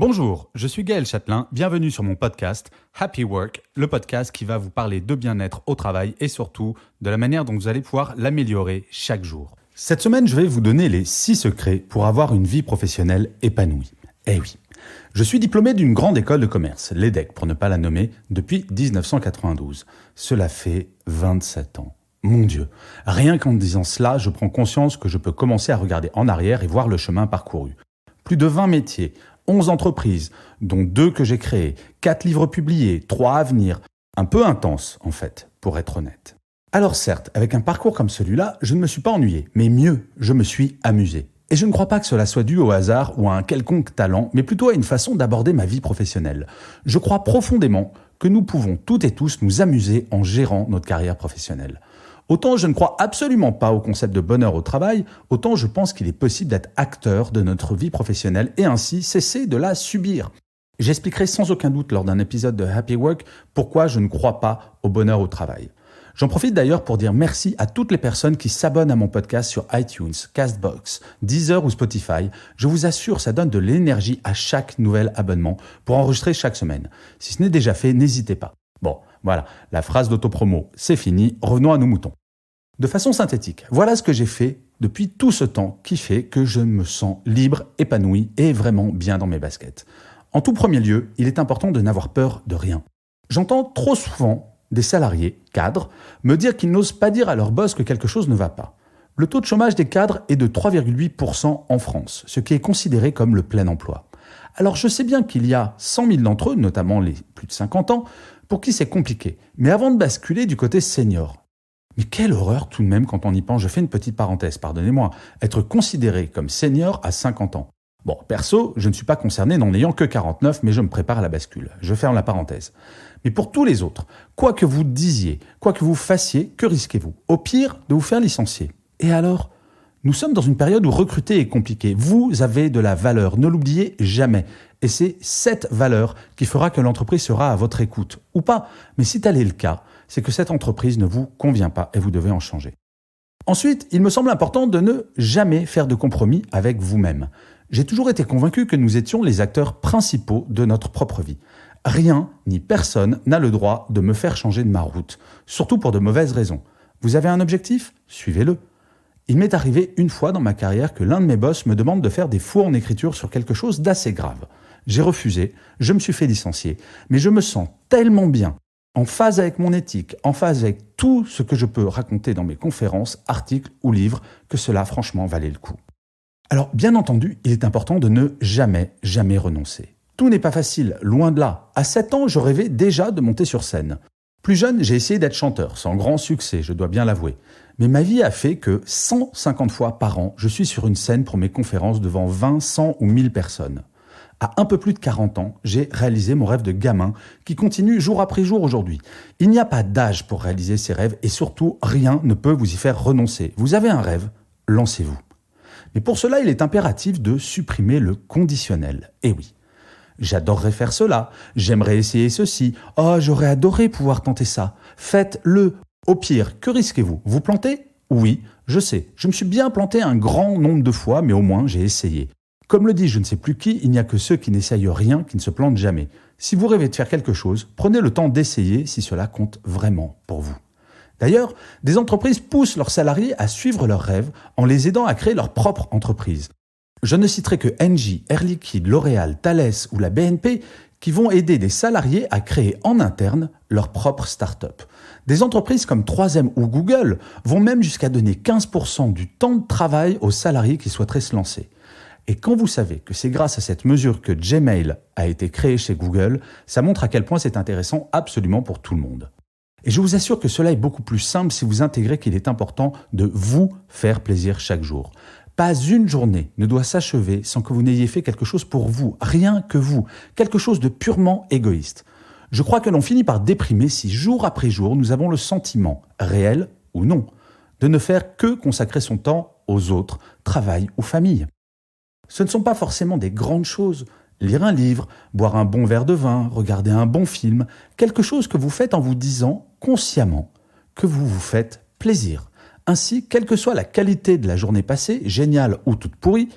Bonjour, je suis Gaël Châtelain, bienvenue sur mon podcast Happy Work, le podcast qui va vous parler de bien-être au travail et surtout de la manière dont vous allez pouvoir l'améliorer chaque jour. Cette semaine, je vais vous donner les 6 secrets pour avoir une vie professionnelle épanouie. Eh oui, je suis diplômé d'une grande école de commerce, l'EDEC pour ne pas la nommer, depuis 1992. Cela fait 27 ans. Mon Dieu, rien qu'en disant cela, je prends conscience que je peux commencer à regarder en arrière et voir le chemin parcouru. Plus de 20 métiers, 11 entreprises, dont 2 que j'ai créées, 4 livres publiés, 3 à venir. Un peu intense, en fait, pour être honnête. Alors certes, avec un parcours comme celui-là, je ne me suis pas ennuyé, mais mieux, je me suis amusé. Et je ne crois pas que cela soit dû au hasard ou à un quelconque talent, mais plutôt à une façon d'aborder ma vie professionnelle. Je crois profondément que nous pouvons toutes et tous nous amuser en gérant notre carrière professionnelle. Autant je ne crois absolument pas au concept de bonheur au travail, autant je pense qu'il est possible d'être acteur de notre vie professionnelle et ainsi cesser de la subir. J'expliquerai sans aucun doute lors d'un épisode de Happy Work pourquoi je ne crois pas au bonheur au travail. J'en profite d'ailleurs pour dire merci à toutes les personnes qui s'abonnent à mon podcast sur iTunes, Castbox, Deezer ou Spotify. Je vous assure, ça donne de l'énergie à chaque nouvel abonnement pour enregistrer chaque semaine. Si ce n'est déjà fait, n'hésitez pas. Bon, voilà, la phrase d'autopromo, c'est fini, revenons à nos moutons. De façon synthétique, voilà ce que j'ai fait depuis tout ce temps qui fait que je me sens libre, épanoui et vraiment bien dans mes baskets. En tout premier lieu, il est important de n'avoir peur de rien. J'entends trop souvent des salariés, cadres, me dire qu'ils n'osent pas dire à leur boss que quelque chose ne va pas. Le taux de chômage des cadres est de 3,8% en France, ce qui est considéré comme le plein emploi. Alors je sais bien qu'il y a 100 000 d'entre eux, notamment les plus de 50 ans, pour qui c'est compliqué. Mais avant de basculer du côté senior, mais quelle horreur tout de même quand on y pense, je fais une petite parenthèse, pardonnez-moi, être considéré comme senior à 50 ans. Bon, perso, je ne suis pas concerné n'en ayant que 49, mais je me prépare à la bascule. Je ferme la parenthèse. Mais pour tous les autres, quoi que vous disiez, quoi que vous fassiez, que risquez-vous? Au pire, de vous faire licencier. Et alors ? Nous sommes dans une période où recruter est compliqué. Vous avez de la valeur, ne l'oubliez jamais. Et c'est cette valeur qui fera que l'entreprise sera à votre écoute. Ou pas, mais si tel est le cas, c'est que cette entreprise ne vous convient pas et vous devez en changer. Ensuite, il me semble important de ne jamais faire de compromis avec vous-même. J'ai toujours été convaincu que nous étions les acteurs principaux de notre propre vie. Rien ni personne n'a le droit de me faire changer de ma route, surtout pour de mauvaises raisons. Vous avez un objectif ? Suivez-le. Il m'est arrivé une fois dans ma carrière que l'un de mes boss me demande de faire des faux en écriture sur quelque chose d'assez grave. J'ai refusé, je me suis fait licencier, mais je me sens tellement bien, en phase avec mon éthique, en phase avec tout ce que je peux raconter dans mes conférences, articles ou livres, que cela franchement valait le coup. Alors bien entendu, il est important de ne jamais renoncer. Tout n'est pas facile, loin de là. À 7 ans, je rêvais déjà de monter sur scène. Plus jeune, j'ai essayé d'être chanteur, sans grand succès, je dois bien l'avouer. Mais ma vie a fait que 150 fois par an, je suis sur une scène pour mes conférences devant 20, 100 ou 1000 personnes. À un peu plus de 40 ans, j'ai réalisé mon rêve de gamin qui continue jour après jour aujourd'hui. Il n'y a pas d'âge pour réaliser ses rêves et surtout, rien ne peut vous y faire renoncer. Vous avez un rêve, lancez-vous. Mais pour cela, il est impératif de supprimer le conditionnel. Et oui. J'adorerais faire cela, j'aimerais essayer ceci, oh j'aurais adoré pouvoir tenter ça. Faites-le. Au pire, que risquez-vous? Vous plantez? Oui, je sais, je me suis bien planté un grand nombre de fois, mais au moins j'ai essayé. Comme le dit je ne sais plus qui, il n'y a que ceux qui n'essayent rien qui ne se plantent jamais. Si vous rêvez de faire quelque chose, prenez le temps d'essayer si cela compte vraiment pour vous. D'ailleurs, des entreprises poussent leurs salariés à suivre leurs rêves en les aidant à créer leur propre entreprise. Je ne citerai que Engie, Air Liquide, L'Oréal, Thales ou la BNP qui vont aider des salariés à créer en interne leur propre start-up. Des entreprises comme 3M ou Google vont même jusqu'à donner 15% du temps de travail aux salariés qui souhaiteraient se lancer. Et quand vous savez que c'est grâce à cette mesure que Gmail a été créé chez Google, ça montre à quel point c'est intéressant absolument pour tout le monde. Et je vous assure que cela est beaucoup plus simple si vous intégrez qu'il est important de vous faire plaisir chaque jour. Pas une journée ne doit s'achever sans que vous n'ayez fait quelque chose pour vous, rien que vous, quelque chose de purement égoïste. Je crois que l'on finit par déprimer si jour après jour nous avons le sentiment, réel ou non, de ne faire que consacrer son temps aux autres, travail ou famille. Ce ne sont pas forcément des grandes choses. Lire un livre, boire un bon verre de vin, regarder un bon film, quelque chose que vous faites en vous disant consciemment que vous vous faites plaisir. Ainsi, quelle que soit la qualité de la journée passée, géniale ou toute pourrie,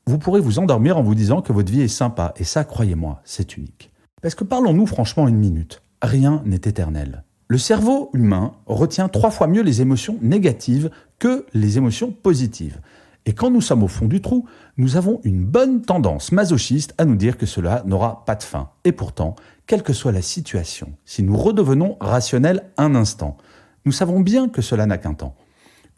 vous pourrez vous endormir en vous disant que votre vie est sympa. Et ça, croyez-moi, c'est unique. Parce que parlons-nous franchement une minute. Rien n'est éternel. Le cerveau humain retient 3 fois mieux les émotions négatives que les émotions positives. Et quand nous sommes au fond du trou, nous avons une bonne tendance masochiste à nous dire que cela n'aura pas de fin. Et pourtant, quelle que soit la situation, si nous redevenons rationnels un instant, nous savons bien que cela n'a qu'un temps.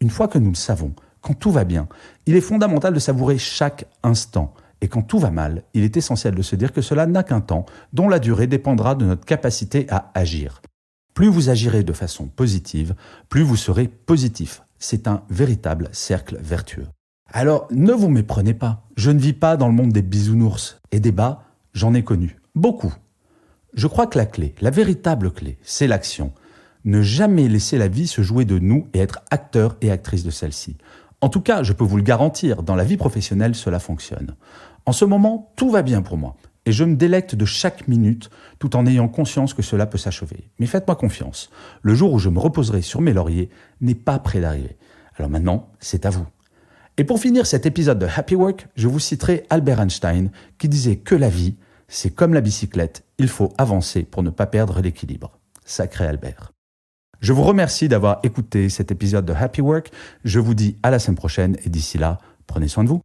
Une fois que nous le savons, quand tout va bien, il est fondamental de savourer chaque instant. Et quand tout va mal, il est essentiel de se dire que cela n'a qu'un temps, dont la durée dépendra de notre capacité à agir. Plus vous agirez de façon positive, plus vous serez positif. C'est un véritable cercle vertueux. Alors, ne vous méprenez pas. Je ne vis pas dans le monde des bisounours. Et des bas, j'en ai connu. Beaucoup. Je crois que la clé, la véritable clé, c'est l'action. Ne jamais laisser la vie se jouer de nous et être acteur et actrice de celle-ci. En tout cas, je peux vous le garantir, dans la vie professionnelle, cela fonctionne. En ce moment, tout va bien pour moi. Et je me délecte de chaque minute, tout en ayant conscience que cela peut s'achever. Mais faites-moi confiance. Le jour où je me reposerai sur mes lauriers n'est pas près d'arriver. Alors maintenant, c'est à vous. Et pour finir cet épisode de Happy Work, je vous citerai Albert Einstein qui disait que la vie, c'est comme la bicyclette, il faut avancer pour ne pas perdre l'équilibre. Sacré Albert. Je vous remercie d'avoir écouté cet épisode de Happy Work. Je vous dis à la semaine prochaine et d'ici là, prenez soin de vous.